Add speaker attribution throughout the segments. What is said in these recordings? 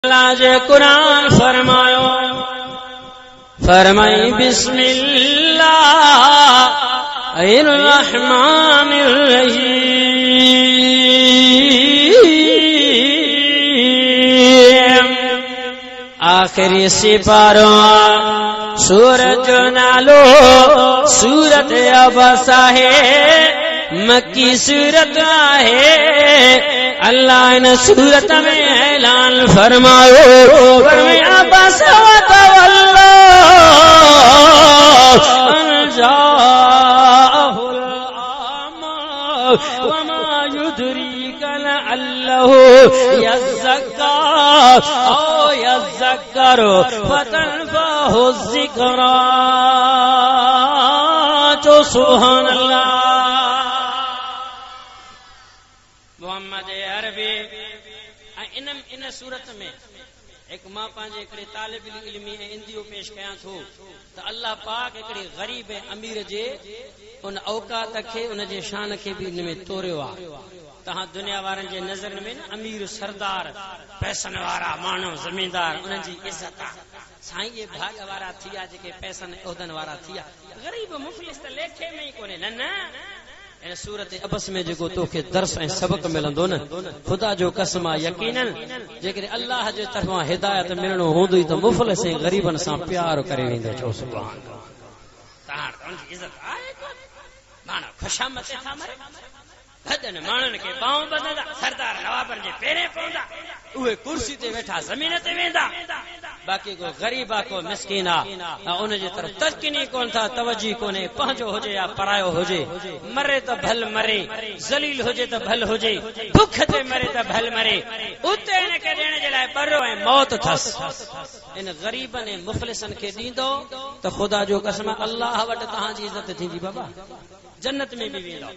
Speaker 1: अल्लाह जे कुरान फरमायो फरमाई बिस्मिल्लाहिर्रहमानिर्रहीम। आखिरी सिपारो सूरत जो नालो सूरत अबसा है, मक्की सूरत है। अल्लाह ने सूरत में ऐलान फरमायो फरमाया अबसा व तवल्ला अन जाअहुल आमा वमा युद्रीका लअल्लहु यज़्ज़क्का औ यज़्ज़क्करु फतनफ़अहु ज़िक्रा। जो सुभान अल्लाह। मोहम्मद अरबी इन सूरत में एक मां पांजे एकड़े तालिब इल्मी ऐं इंदियो पेश कयां थो त अल्लाह पाक एकड़े गरीब ऐं अमीर जे उन औकात खे उन जे शान खे भी इन में तोरियो आ। तहां दुनिया वारनि जे नज़र में न अमीर सरदार पैसन वारा माण्हू ज़मींदार उन्हनि जी इज़त आ। साईं ये भाग वारा थिया जेके पैसन उहदन वारा थिया, गरीब मुफ़लिस त लेखे में ही कोन्हे। न इन सूरत अबस में जेको तोखे दर्स ऐं सबक मिलंदो न, खुदा जो कसम आहे यकीनन जेकॾहिं अल्लाह जे तरफ़ां हिदायत मिलणो हूंदी त मुफ़लिस ऐं गरीबन सां प्यार करे वेंदो। छो सुभान तार उनजी इज़त आहे कोन। माण्हू खुशामत था मरे, भॼन माण्हुनि खे बाऊं ॿधंदा, सरदार नवाबनि जे पेरे पवंदा, उहे कुर्सी ते वेठा ज़मीन ते वेंदा। बाक़ी को गरीब आ, को मिस्कीन आ, उन जे तरफ़ तस्किनी कोन था, तवजी कोन्हे, पंहिंजो हुजे या परायो हुजे, मरे त भल मरे, ज़लील हुजे त भल हुजे, भुख ते मरे त भल मरे, उते हिन खे ॾियण जे लाइ बरो ऐं मौत अथसि। इन गरीबनि ऐं मुफ़लिसनि खे ॾींदो त ख़ुदा जो कसम अल्लाह वटि तव्हांजी इज़त थींदी, बाबा जन्नत में बि वेंदो।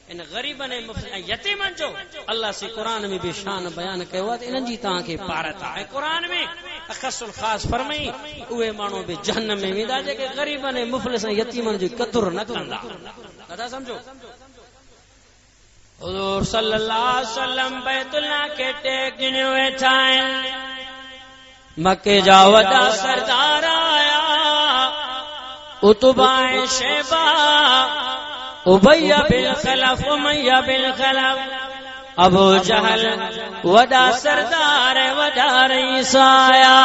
Speaker 1: इन गरीबन ऐं यतीमन जो अल्लाह से कुरान में भी शान बयान कयो आहे त इन्हनि जी तव्हांखे पारत आहे। कुरान में अख़सुल ख़ास फरमाई उहे माण्हू भी जहन्नम में वेंदा जेके गरीबन ऐं मुफ़लिस ऐं यतीमन जी क़दुर न कंदा। नथा समझो। हुज़ूर सल्लल्लाहु अलैहि वसल्लम बैतुल्लाह के टेक गिने वेठा आहिनि। मके जा वॾा सरदार आया, उतबा ऐं शैबा, उबैया बिन खलफ, उमैया बिन खलफ, अबू जहल, वॾा सरदार वॾा रईस आया।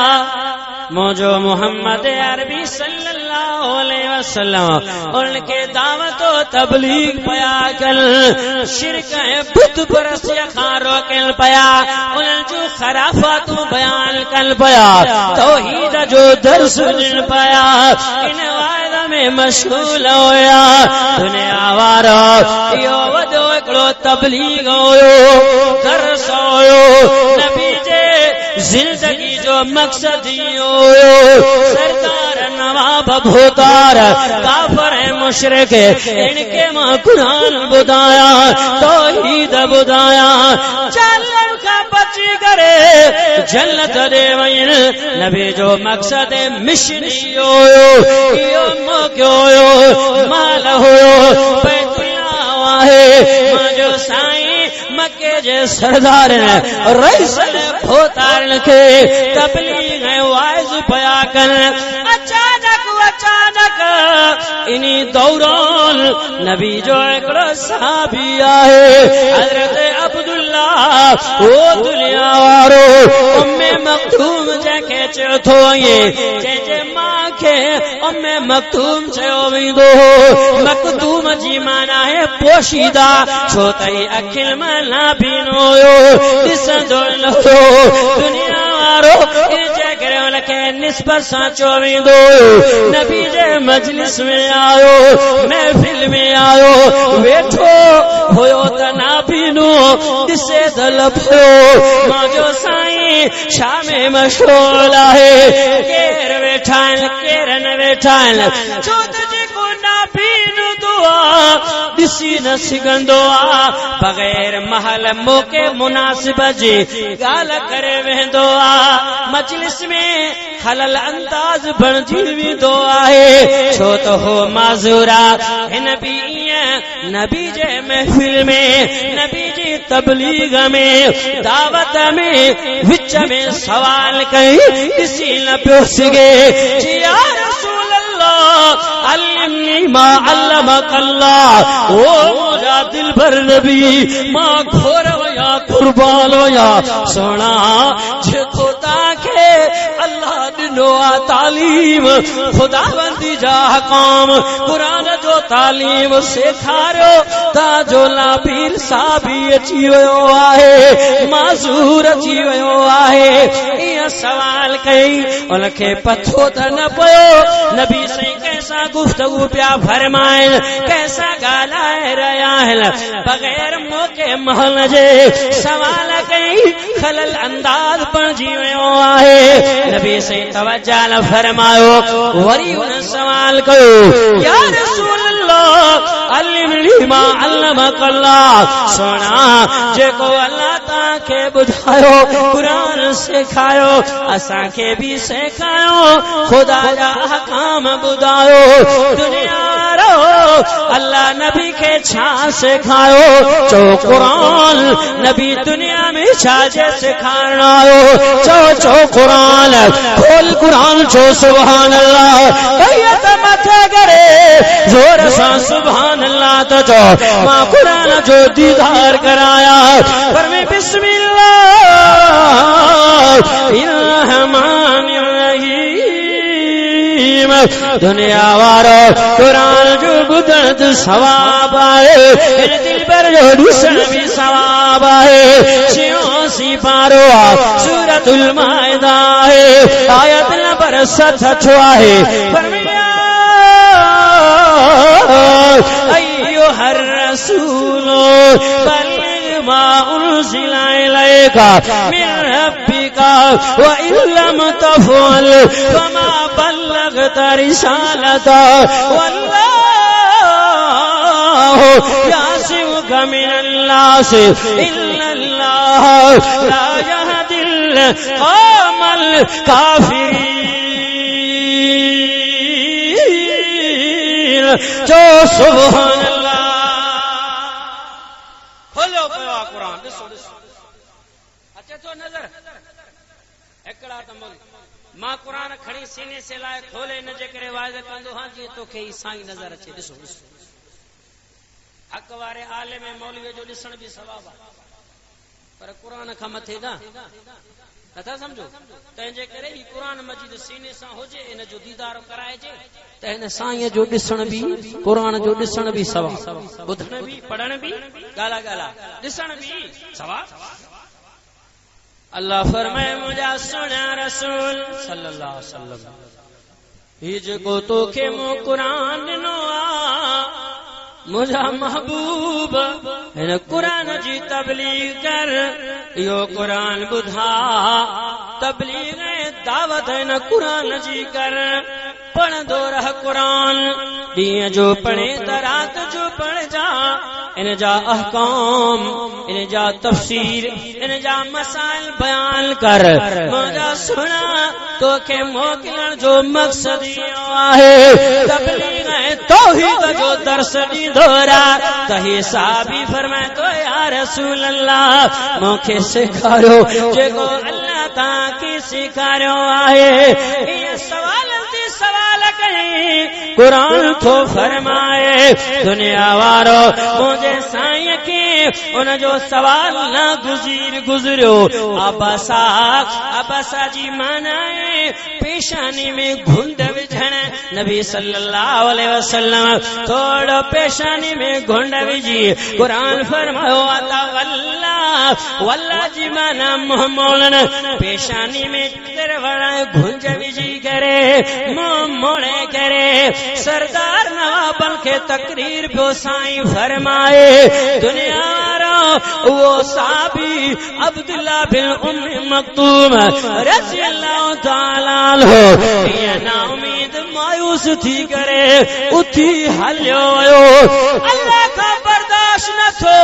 Speaker 1: मुंहिंजो मोहम्मद अरबी सल्लल्लाहु अलैहि वसल्लम उनखे दावतो तबलीग पया कनि, शिरक ऐं बुत परस्तीअ खां रोकनि पया, उन्हनि जूं खराफ़ातूं बयान कनि पया, तौहीद जो दर्स ॾियनि पया। इन वाइदा में मशगूल हुया। दुनिया वारा इहो वॾो हिकिड़ो तबलीग हुयो, दर्स हुयो। नबी जे ज़िंदगी जो मक़सद ई हुयो सरदार नवाब भूतार काफ़िर ऐं मुशरिक इनके मां कुरान ॿुधाया, तौहीद ॿुधाया, चालनि खां बची करे जन्नत ॾे वञनि। नबी जो मक़सद मिशन इहो हुयो, इहो मौक़ो हुयो, माल हुयो, बैतुल्लाह आहे। मुंहिंजो साईं मके जे सरदारनि रईसनि भूतारनि खे तबलीग ऐं वाइज़ पया कनि। अचानक इनी दौरान नबी जो हिकिड़ो सहाबी आहे, हज़रत अब्दुल्लाह वो दुनिया वारो उम्मे मक्तूम जंहिंखे चयो थो वञे, जंहिंजे मां खे उम्मे मक्तूम चयो वेंदो हो। मक्तूम जी माना आहे पोशीदा, छो त ही अखियुनि मां नाबीनो हुयो, ॾिसंदो न हो। दुनिया वारो इन करे उनखे निस्बत सां चयो वेंदो हुयो। नबी जे मजलिस में आयो, महफिल में आयो, वेठो हुयो त नाबीनो ॾिसे त लभो। मुंहिंजो साईं छा में मशगूल आहे, केर वेठा आहिनि केर न वेठा आहिनि, छो त जेको नाबीनो ॾिसी न सघंदो आहे, बग़ैर महल मौक़े मुनासिब जी ॻाल्हि करे वेंदो आहे। मजलिस में खलल अंदाज़ बणजी वेंदो आहे, छो त हो माज़ूरा हिन बि ईअं नबी जे महफिल में, नबी जी तबलीग में, दावत में विच में सवाल कई किसी न पियो सघे। या रसूल अल्लाह अल्लिमनी मा अल्लमकल्लाह, ओ मुझा दिल भर नबी मां घोर वया कुर्बान वया सोना जेको ताके अल्लाह दिनो आ तालीम, खुदावंदी जा हकाम कुरान जो तालीम सेखारियो ता जो लाबीर साबी अची वयो आहे, माज़ूर अची वयो आहे। इया सवाल कई उनखे पथो त न पयो नबी सही कैसा गुफ्तगू पिया फरमाइन, कैसा ॻाल्हाए रहिया आहिनि बग़ैर मौके महल जे। सवाल कई खलल अंदाज बणिजी वियो आहे। नबी सही तवज्जो न फरमायो, वरी उन सवाल कयो या रसूल अल्लाह अल्लिमनी मा अल्लमकल्लाह, सोना जेको अल्लाह ताके बुधायो कुरान सिखायो असांखे भी सिखायो, खुदा जा अहकाम बुधायो। दुनिया रो अल्लाह नबी के छा सिखायो, चो कुरान नबी दुनिया में छा जे सिखारण आयो, चो कुरान खोल कुरान छो सुभान अल्लाह, कैयत मथे करे जोर सां सुभान अल्लाह तो चो मां कुरान जो दीदार कराया। पर मैं बिस्मिल्लाह रहमानिर रहीम, दुनिया वारो कुरान जो ॿुधण सवाब आहे, इन दिल पर जो ॾिसण भी सवाब आहे। 86 पारो आहे सूरतुल माइदा आहे, आयत नंबर 7 आहे। अय्युहर रसूल बल्लिग मा उनज़िला इलैका मिन रब्बिका व इल्लम तफ़अल फमा बल्लगता रिसालता वल्लाहु यासिमुका मिनन्नास इन्नल्लाह ला यहदिल क़ौमल काफ़िरीन। जो सुभान अल्लाह खोलो पियो कुरान, ॾिसो ॾिसो अचे थो नज़र हिकिड़ा त मां कुरान खणी सीने से लाइ खोले इन जे करे वाइदो कंदो हां जीअं तोखे ई साईं नज़र अचे। ॾिसो ॾिसो हक़ वारे आलिम मौलवी जो ॾिसण भी सवाब आहे, पर कुरान खां मथे नथा सम्झो। तंहिंजे करे ही कुरान मजीद सीने सां हुजे, इन जो दीदार कराइजे त हिन साईं जो ॾिसण भी, कुरान जो ॾिसण भी सवाब, ॿुधण भी, पढ़ण भी, ॻाल्हा ॻाल्हा ॾिसण भी सवाब। अल्लाह फरमाए मुंहिंजा सुहिणा रसूल सल्लल्लाहु अलैहि वसल्लम, ही जेको तोखे मूं कुरान ॾिनो आहे मुझा महबूब, हिन कुरान जी तबलीग कर, यो कुरान बुधा तबलीग दावत हिन कुरान जी कर। पढ़ंदो रह कुरान, ॾींहं जो पढ़े त रात जो पढ़ जा, इन जा अहकाम, इन जा तफसीर, इन जा मसाइल बयान कर। मुंहिंजा सुहिणा तोखे मोकिलण जो मक़सद इहो आहे तबलीग ऐं तौहीद जो दर्स ॾींदो रह। त ही साहबी फरमाए तो या रसूल अल्लाह मूंखे सेखारियो जेको अल्लाह तव्हांखे सेखारियो आहे। इहे सवालनि ते सवाल कई, कुरान थो फरमाए दुनिया वारो मुंहिंजे साईं खे उन जो सवाल न गुज़रियो। अबसा जी माना पेशानी में घुंड विझण। नबी सल्लल्लाहु अलैहि वसल्लम थोड़ो पेशानी में घुंड विझी कुरान फरमायो वल्ला, वल्ला जी माना मुंह मोड़न, पेशानी में तिरवण घुंज विझी करे मुंह मोड़े करे सरदार नवाबन के तकरीर पियो साईं फरमाए। दुनिया वो साहबी अब्दुल्लाह बिन उम्मे मक्तूम रज़ियल्लाहु ताला अन्हु ये ना उम्मीद मायूस थी करे उथी हलियो। अल्लाह का बर्दाश्त न थो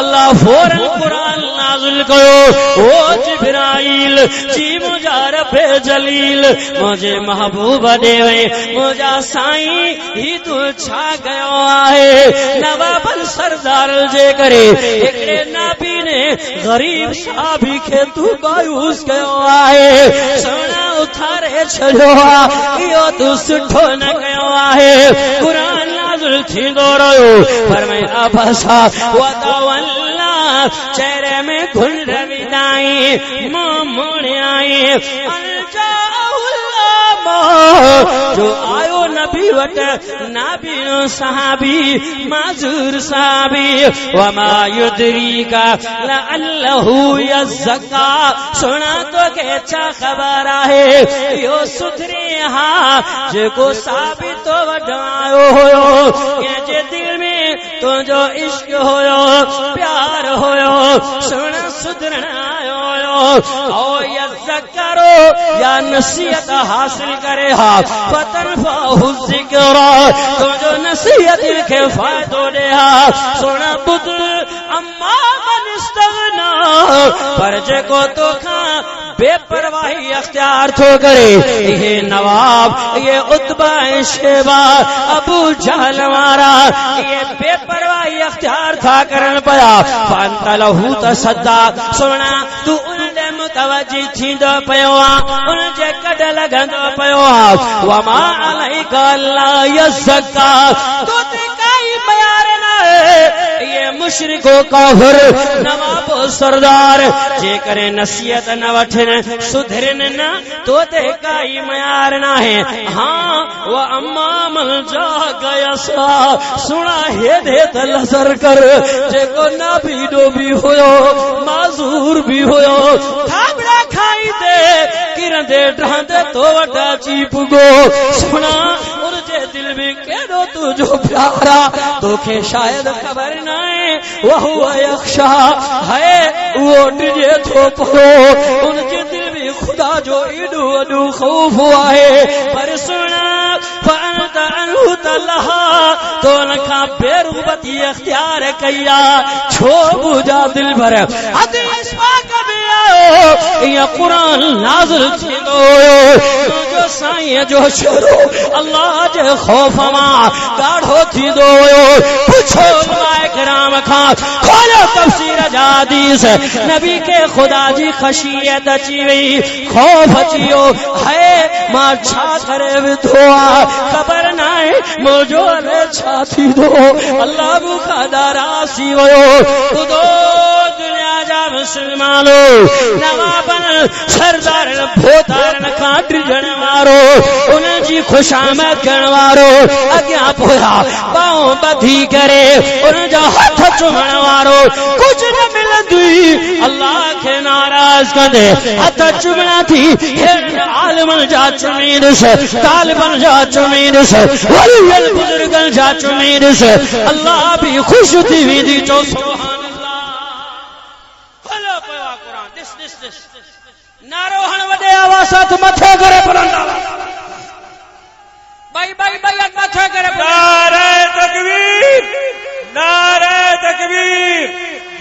Speaker 1: अल्लाह फौरन कुरान नाज़िल कयो ओ जिब्राइल जी मुंहिंजा रब जलील मुंहिंजे महबूब देवे मुंहिंजा साईं ही तू छा कयो आहे नवाबन सरदार जे करे हिकिड़े नाबी ने गरीब साहबी खे तू मायूस कयो आहे सोना उथारे छॾियो आहे इहो तू सुठो न कयो आहे कुरान नाज़िल थींदो रहियो पर मैं अबसा वतवल्ला चेहरे में घुंड विदाई मुंह मोड़ियाई जो आयो नबी वट नाबीनो सहाबी माजूर साहबी वमा युद्रीका लअल्लहु यज़क्का सुना तो के छा खबर आहे यो सुधरे हा जेको साबित तो वडायो होयो के दिल में तुझो इश्क होयो प्यार होयो सुना सुधरण आयो ओ यज़क्करो या नसीहत हासिल करे हा पतन फाहु जिक्र तुझो नसीहत के फायदो दे हा सोना पुत्र अम्मा मन इस्तगना पर जेको तो खा बेपरवाही अख्तियार थो करे ये नवाब ये उतबा शेबा अबू जहल वारा ये बेपरवाही अख्तियार था करन पया फंतलहु तसद्दा सोना तू उनदे मुतवज्जी थींदो पयो उन जे कड लगंदो पयो वमा अलैका अल्ला यज़क्का तो ते काई बयार न ये मुशरिको काफिर नवाबो सरदार जे करे नसीहत न वठन सुधरन न तो ते काई मयार न है हां वो अम्मा मल जा गयसा सुना हे दे तलसर कर जेको ना भी डोबी होयो माजूर भी होयो थाबड़ा खाई दे किरंदे ढांदे तो वटा चीप गो सुना और जे दिल में केड़ो तुझो प्यारा तोखे शायद खबर न है वहु यख्शा है वो डिजे थो परो उनके दिल में खुदा जो इडू अडू खौफ हुआ है पर सुना फअंत अनहु तलहा तो नखा बेरुबती इख्तियार कया छो बुझा दिल भर हदीस पाक में आयो ये कुरान नाज़िल थींदो जो साईं जो शुरू अल्लाह जे खौफ मां गाढ़ो थींदो पूछो उलमाए किराम खां खोलो तफसीर जा हदीस नबी के खुदा जी खशियत अची वई खौफ अचियो है मां छा करे विधो खबर न आहे मुंहिंजो छा थींदो अल्लाह बुखा नाराज़ी वियो ॿुधो दुनिया जा मुस्लमानो नवाबन सरदारन भोतारन खां ड्रिजण वारो उन जी खुशामद करण वारो अॻियां पोयां ॿाहूं ॿधी करे उन जा हथ चुमण वारो कुझु न मिलंदी अल्लाह खे नाराज़ कंदे हथ चुमणा थी आलिमन जा चुमीदुस तालिबन जा चुमीदुस वलियन बुजुर्गन जा चुमीदुस अल्लाह भी खुश थी वेंदी चो सुभान अल्लाह हलो पियो कुरान दिस नारो हण वडे आवाज़ सां मथे करे बुलंद आवाज़ भाई मथे करे नारे तकबीर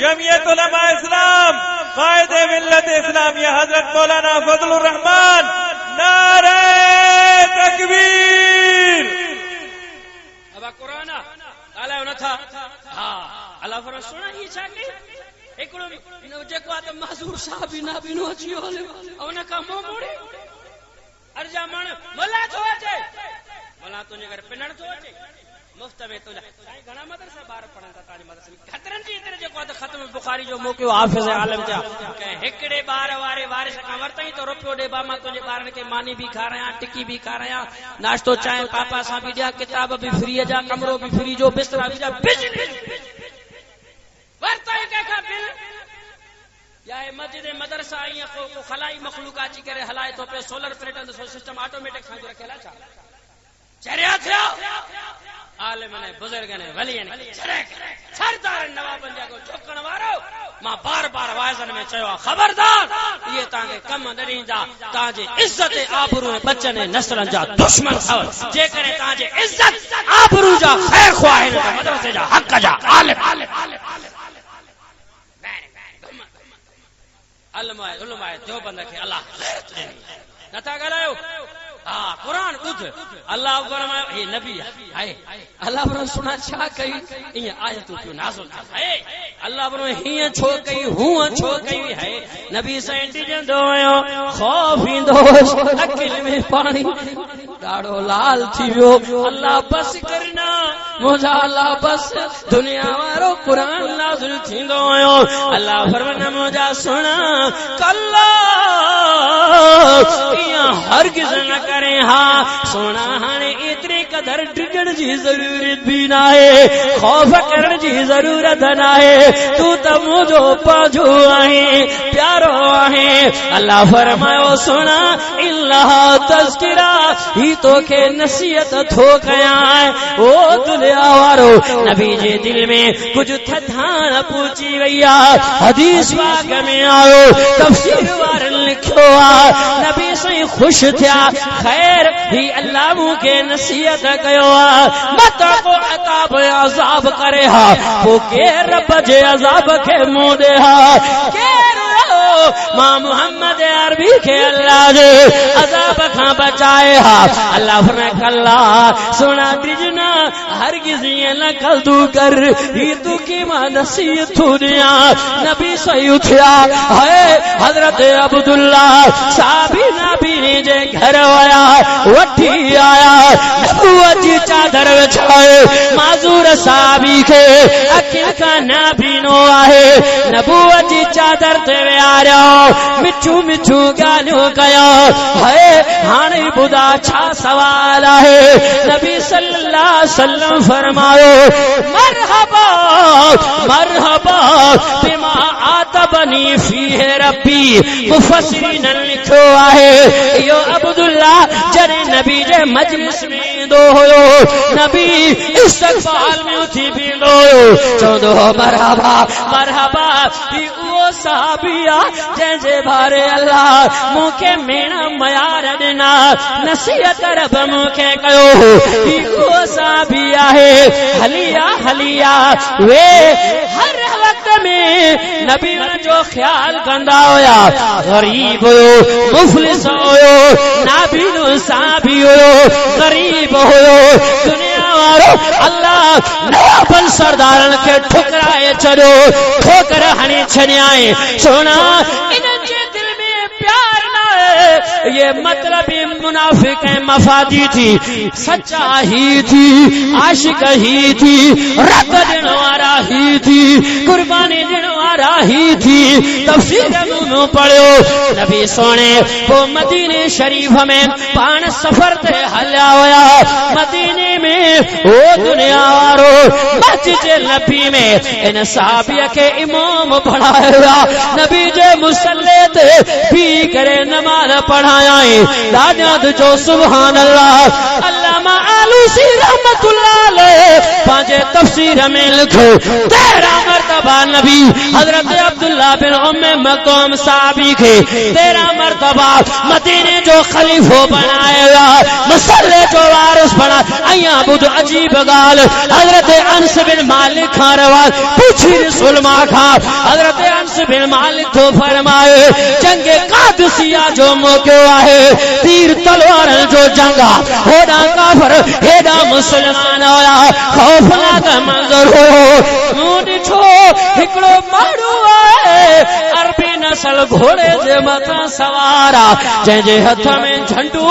Speaker 1: जमीयत उलमा इस्लाम कायदे मिल्लत इस्लामिया हजरत मौलाना फजलुर रहमान नारे तकबीर अब कुरान अल्लाह न था हां अल्लाह फरमाए सुना ही छा के एकड़ो जेको आ त माजूर साहब ना बिनो अचियो उन का मुंह मोड़े अर्जा मन मला थो अचे मला तुझे घर पिनण थो अचे मुफ्त में तुला साईं घणा मदरसा बार पढ़न था ताली मदरसे खतरन जी इतने जेको त खत्म बुखारी जो मौके हाफिज आलम जा के हिकड़े बार वारे वारिस का वरतई तो रुपयो दे बा मा तुझे बारन के मानी भी खा रहा टिक्की भी खा रहा नाश्तो चाय पापा सा भी जा किताब भी फ्री जा कमरो भी फ्री जो बिस्तरा भी जा बिजनेस वरतई के का बिल या मस्जिद मदरसा या को खलाई मखलूका ची करे हलाए तो पे सोलर प्लेटन तो सिस्टम ऑटोमेटिक खां रखेला छा चरिया थियो आलिम ने बुजुर्ग ने वली ने सरदार नवाबन जाको चोकण वारो मां बार-बार वाइजन में चयो खबरदार ये ताके कम न ॾींदा ताजे इज्जत आबरू ऐं बचन ऐं नसलन जा दुश्मन अथव जे करे ताजे इज्जत आबरू जा खैर ख्वाह आहिनि मदरसे जा हक जा आलिम उलमाए देवबंद खे अल्लाह ग़ैरत ॾिनी नथा ॻाल्हायो हाँ कुरान ॿुध अल्लाह फरमायो हे नबी आहे अल्लाह फरमायो सुना छा कई ईअं आयतूं पियो नाज़िल थियनि है अल्लाह फरमायो हीअं छो कई हूअं छो कई है नबी साईं ॾिजंदो वियो ख़ौफ़ ईंदो अखियुनि में पाणी ॾाढो लाल थी वियो अल्लाह बस करना मुंहिंजा अल्लाह बस दुनिया वारो कुरान नाज़िल थींदो वियो अल्लाह फरमायो मुंहिंजा सुना कल्ला ईअं हरगिज़ न करे हा सोना हाणे एतिरे क़दर डिॼण जी ज़रूरत बि न आहे ख़ौफ़ करण जी ज़रूरत न आहे तूं त मुंहिंजो पंहिंजो आहे प्यारो आहे अल्लाह फरमायो सुना इल्लाह तज़किरा ही तोखे नसीहत थो कयां ओ दुनिया वारो नबी जे दिल में कुछ थधाण पहुची वई आहे हदीस पाक में आयो तफसीर वारनि लिखियो आहे नबी साईं ख़ुशि थिया खैर ही अल्लाह मूंखे नसीहत कयो आहे मत को अताब अज़ाब करे हा पोइ केर रब जे अज़ाब खे मुंहुं ॾे हा केर मां मोहम्मद अरबी खे अल्लाह जे अज़ाब खां बचाए हा अल्लाह फरमाए कल्ला सुना ॾिजना हरगिज़ ईअं न कल्दू कर ही तोखे मां नसीहत थो ॾियां नबी सही उथिया है हज़रत अब्दुल्ला साहबी नबी जे घर वया वठी आया नबूवत जी चादर विछाए माज़ूर साहबी खे अखियुनि खां न बीनो आहे नबूवत जी चादर ते विहारियो मिठू मिठू ॻाल्हियूं कयो है हाणे ॿुधा छा सवाल आहे नबी सल्लल्लाहु अलैहि वसल्लम फरमायो मरहबा मरहबा बिमा आतबनी फीह रब्बी मुफस्सिरीन लिखियो आहे इहो अब्दुल्ला जॾहिं नबी जे मजलिस में ईंदो हुयो नबी इस्तक़बाल में उथी बीहंदो हुयो चवंदो मरहबा मरहबा ही उहो साहबी आहे जंहिंजे बारे अल्लाह मूंखे मेण मयार ॾिना नसीहत रब मूंखे कयो ही उहो साहबी आहे हलिया हलिया वे हर वक्त में नबी जो ख्याल कंदा हुया गरीब हुयो मुफलिस हुयो नाबीनो साहबी हुयो गरीब हुयो दुनिया वारो अल्लाह नवाबन सरदारन खे ठुकराए छॾियो ठोकर हणी छॾियाई सोना इन जे दिल में प्यार न ये मतलब मुनाफिक है मफादी थी सच्चा ही थी आशिक ही थी रब देने वाला ही थी कुर्बानी देने वाला ही थी तफसीर में पढ़ो नबी सोने वो मदीने शरीफ में पान सफर ते हलिया हुया मदीने में ओ दुनिया वारो मस्जिद नबी में इन साहबिया के इमाम बनाया नबी जे मुसल्ले ते भी करे नमाज पढ़ाया दानियात जो सुभान अल्लाह अल्लामा आलूसी रहमतुल्लाह अलैह पांचे तफसीर में लिखो 13 मरतबा नबी हजरत अब्दुल्ला बिन उम्मे मक्तूम साहबी के 13 मरतबा मदीने जो खलीफो बनाया मुसल्ले जो वारिस बना अया बुध अजीब गाल हजरत अनस बिन मालिक खां रवाज पूछी रसूल मां खां हजरत अनस बिन मालिक तो फरमाए जंग कादसिया जो मौके आहे तीर तलवार जो जंगा होड़ा काफर हेड़ा मुसलमान होया खौफनाक मंजर हो मुंह छो हिकड़ो माण्हू आहे अरबी नस्ल घोड़े जे मथा सवारा जंहिंजे हथ में झंडू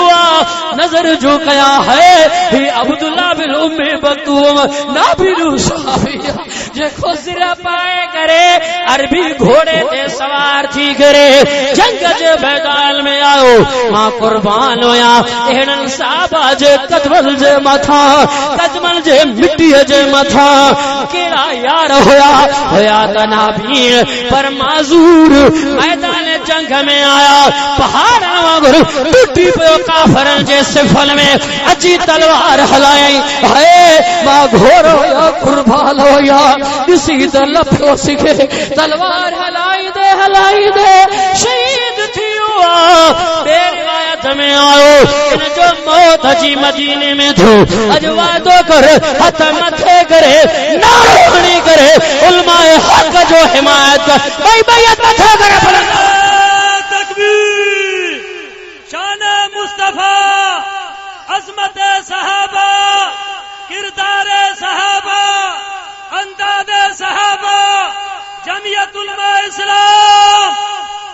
Speaker 1: नजर जो कया है ही अब्दुल्ला बिन उम्मे मक्तूम नाबिलु साहबी जेको सिरा पाए करे अरबी घोड़े ते सवार थी करे जंग जे मैदान में आओ मां कुर्बान होया एहन साहबा जे कदमन जे मथा कदमन जे मिट्टी जे मथा केड़ा यार होया तनाबीन पर माजूर मैदान जंग में आया पहाड़ा वांगुर टूटी पियो काफरन जे सिफल में अची तलवार हलाई है मां घोड़ो या कुर्बान होया किसी त लफो सिखे तलवार हलाई दे शहीद थी हुआ रिवायत में आयो इन जो मौत जी मदीने में थो अज वादो कर हथ मथे करे नारो करे उलमाए हक जो हिमायत कर भाई मथे करे मुस्तफा, अजमत सहाबा, किरदार सहाबा, अंदाज सहाबा, जमियत उलमा इस्लाम,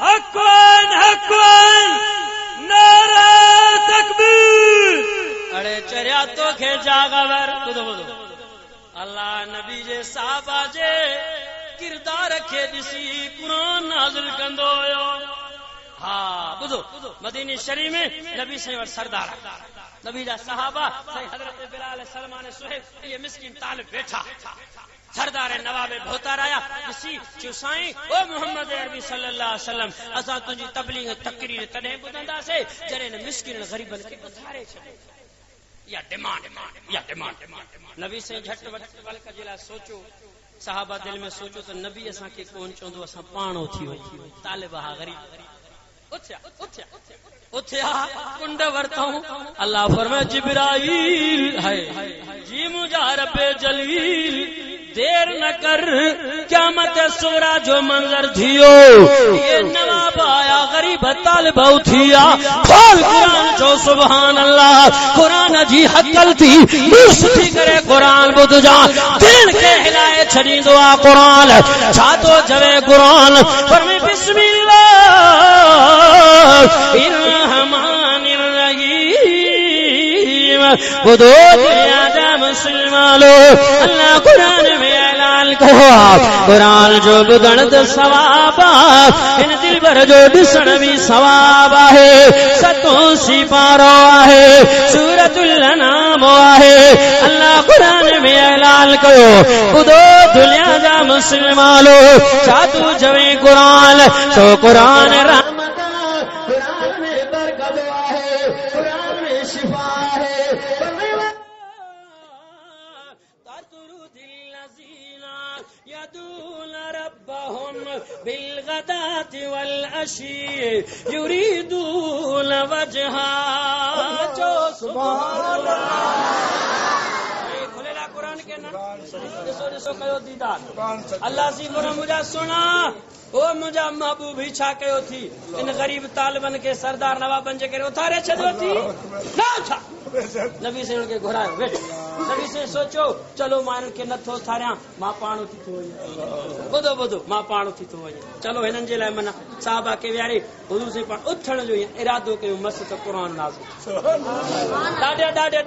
Speaker 1: हक़्क़न हक़्क़न, नारा तकबीर। अरे चरिया तो खे जागवर ॿुधो ॿुधो अल्लाह नबी जे सहाबा जे किरदार खे ॾिसी क़ुरान नाज़िल कंदो हुयो। हा ॿुधो, मदीने शरीफ में नबी साईं वटि सरदार, नबी जा सहाबा साईं हज़रत बिलाल, सलमान, सुहैब, ये मिस्किन तालिब वेठा, सरदार नवाब भोतार आया ॾिसी चयो साईं ओ मोहम्मद अरबी सल्लल्लाहु अलैहि वसल्लम, असां तुंहिंजी तबलीग तकरीर तॾहिं ॿुधंदासीं जॾहिं मिस्किन ग़रीबन खे उधारे छॾे। या डिमांड नबी साईं झट वक़्त जे लाइ सोचो, सहाबा दिल में सोचो त नबी असांखे कोन चवंदो, असां पाण उथी वञूं, तालिब हा ग़रीब उथिया कुंड वरतऊं। अल्लाह फरमाए जिब्राईल है जी मुझा रब जलील, देर न कर क़यामत सुगरा जो मंजर थियो, ये नवाब आया गरीब तालिब उथिया, खोल कुरान जो सुभान अल्लाह, कुरान जी हकल थी सुठी करे कुरान ॿुध जा, दिल के हिलाए छॾींदो आहे कुरान, छा थो चवे कुरान, फरमाए बिस्मिल्लाह ॿुधो दुनिया जा मुस्लमानो, अल्लाह कुरान में ऐलान कयो, कुरान जो ॿुधण त सवाब आहे, हिन दिलबर जो ॾिसण बि सवाब आहे। सतों सिपारो आहे, सूरतुल अनाम आहे, अल्लाह कुरान में ऐलान कयो, ॿुधो दुनिया जा मुस्लमानो, छा तू चवे कुरान, तो कुरान बिलगदाति वल अशी युरीदून वजहा, जो सुभान अल्लाह खुलेला कुरान के ना ॾिसो कयो दीदार अल्लाह सी मोरा मुझा सुना, ओ मुझा महबूब ही छा कयो थी, इन गरीब तालिबन के सरदार नवाबन जे करे उथारे छॾियो थी ना छा। नबी से उनके घुरायो वेठ, नबी से सोचो चलो मां इनके नथो उथारियां, मां पाण उथी थो वञा, ॿुधो मां पाण उथी थो वञा। चलो हिननि जे लाइ मना साहबा के विहारे हुजूर से पाण उथण जो इरादो कयो, मस्त त कुरान नाज़िल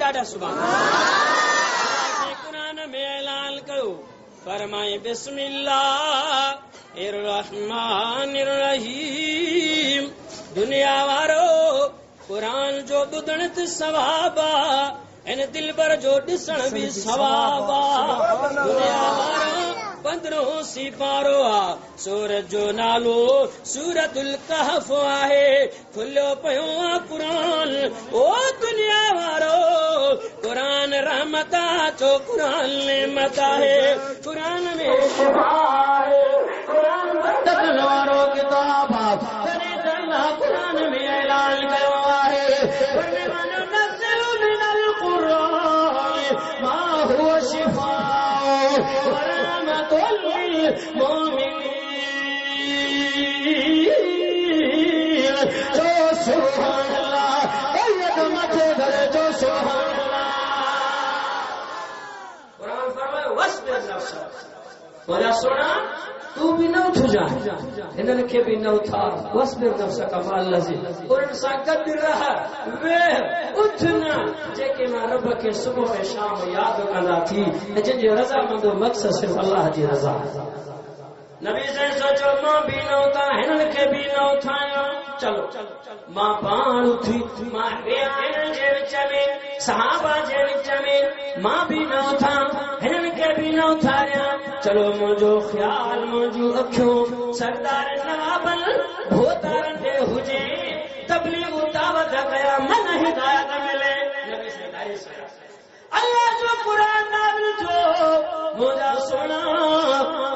Speaker 1: ॾाढा सुभान कुरान में ऐलान कयो, फरमाए बिस्मिल्लाहिर रहमानिर रहीम, दुनिया वारो कुरान जो ॿुधण त सवाब आहे, हिन दिलबर जो ॾिसण बि सवाब आहे। दुनिया वारो 15 सिपारो आहे, सूरत जो नालो सूरतुल कहफ आहे, खुलियो पियो आहे कुरान, ओ दुनिया वारो कुरान रहमत आहे, चो कुरान नेमत आहे, कुरान में शिफा आहे, कुरान बरकत वारो किताब आहे, तॾहिं त अल्लाह कुरान में ऐलान कयो आहे, وننزل من القرآن ما هو شفاء ورحمة للمؤمنين، جو سبحان اللہ قید مچے گھر جو سبحان اللہ۔ قرآن فرمائے وَاصْبِرْ نَفْسَكَ، وجہ سنا तू भी न उठ जा, हिननि खे बि न उथार, वस्बिर नफ्सक मअ الذين उन्हनि सां गॾु रह, वेह उथ न, जेके मां रब खे सुबुह ऐं शाम यादि कंदा थी, ऐं जंहिंजो रज़ामंदो मक़सद सिर्फ़ अल्लाह जी रज़ा। नबी साईं सोचो मां बि न उथां, हिननि खे बि न उथायां, चलो मां पाण उथी, मां हिननि जे विच में, सहाबा जे विच में, मां बि न उथां, हिननि खे बि न उथारियां, चलो मुंहिंजो ख़्याल, मुंहिंजूं अखियूं सरदार नवाबन भोतारनि ते हुजे, तबलीग दावत कया, मन हिदायत मिले। नबी साईं अल्लाह जो कुरान नाज़िल थियो, मुंहिंजा सोना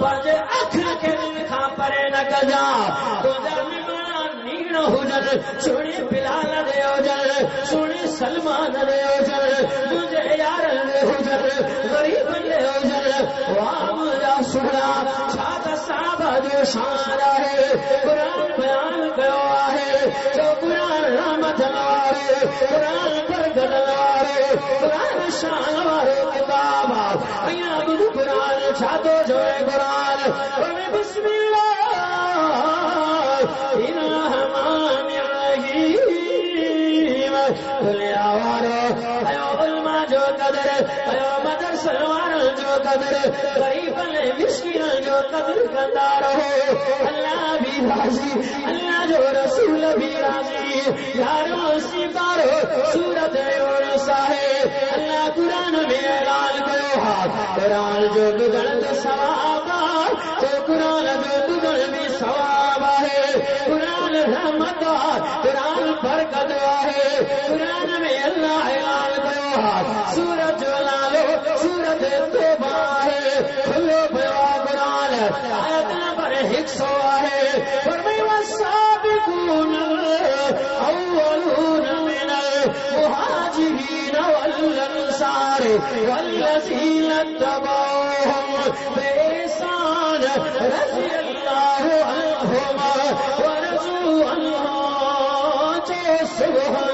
Speaker 1: पंहिंजे अखियुनि खे दिलि खां परे न कजां, तुंहिंजा निमाण नीण हुजनि, सुहिणी बिलाल दे हुजनि, सुहिणी सलमान दे हुजनि, मुंहिंजे यारनि दे हुजनि, ग़रीबनि दे हुजनि, वाह मुंहिंजा सुहिणा, छा त साहबा जो शान आहे, क़ुरान बयान कयो आहे, जो क़ुरान रहमत
Speaker 2: तलवारे कुरान पर गदवारे कुरान शान वारे किताब अया बुध कुरान छातो जो है कुरान और बिस्मिल्लाह इरहमान रहीम दुनियावारो अयो उलमा जो कदर अयो मदर सलवार जो कदर गरीबन मिस्किन जो कदर कंदा रहो अल्लाह भी राजी अल्लाह जो रसूल भी राजी यारो सितारो सूरत यूनुस है अल्लाह कुरान में ऐलान कयो हा कुरान जो दुगण सवाब तो कुरान जो दुगण भी सवाब है कुरान रहमत कुरान बरकत है कुरान में अल्लाह ऐलान कयो हा सूरत जो नालो सूरत तौबा है खुलो पियो कुरान आयत नंबर 100 है फरमाए वसाबिकून अव्वलून मिनल मुहाजिरीन वल अंसार वल्लज़ीना तबऊहुम बिइहसान रज़ियल्लाहु अन्हुम व रज़ू अन्हु सुभान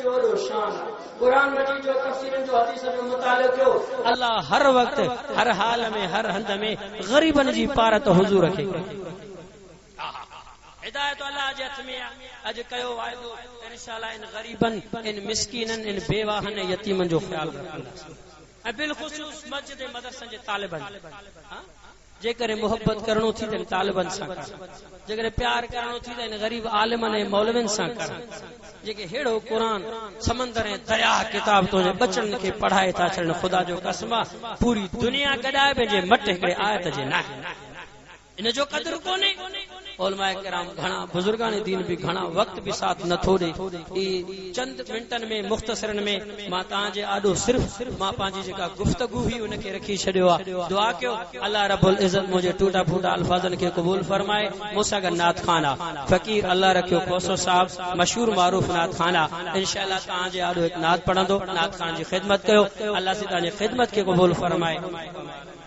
Speaker 2: जो शान कुरान मजीद जो तफसीर जो हदीस जो मुताला कयो
Speaker 1: अल्लाह हर वक्त हर हाल में हर हंद में गरीबन जी पारत हुजूर रखे हिदायत अल्लाह जे हथ में अज कयो वायदो इंशाअल्लाह इन गरीबन इन मिस्कीनन इन बेवाहन यतीमन जो ख्याल रखंदा ऐं बिलखुसूस मस्जिद मदरसन जे तालिबन जेकर मोहब्बत करणो थी त तालिबन सां कर जेकर प्यार करणो थी त इन गरीब आलिमन ऐं मौलविन सां कर जेके हेड़ो कुरान समंदर ऐं दरिया किताब तो बचन खे पढ़ाए था छॾण ख़ुदा जो कसम पूरी दुनिया गॾाए पंहिंजे मट हिकिड़े आयत जे न इन जो कदर कोन्हे उलमाए किराम घणा बुजुर्गान दीन भी घणा वक्त भी साथ नथो ॾे ई चंद मिंटन में मुख्तसरन में मां तव्हांजे आॾो सिर्फ़ मां पंहिंजी जेका गुफ़्तगू हुई उनखे रखी छॾियो आहे दुआ कयो अल्लाह रब्बुल इज़्ज़त मुंहिंजे टूटा फूटा अल्फाज़न खे क़बूल फरमाए मूंसां गॾु नात खान आहे फ़कीर अल्लाह रखियो कोसो साहब मशहूर मारूफ नात खान आहे इंशाअल्लाह तव्हांजे आॾो हिकु नात पढ़ंदो नात खान जी ख़िदमत कयो अल्लाह से तव्हांजी ख़िदमत खे क़बूल फरमाए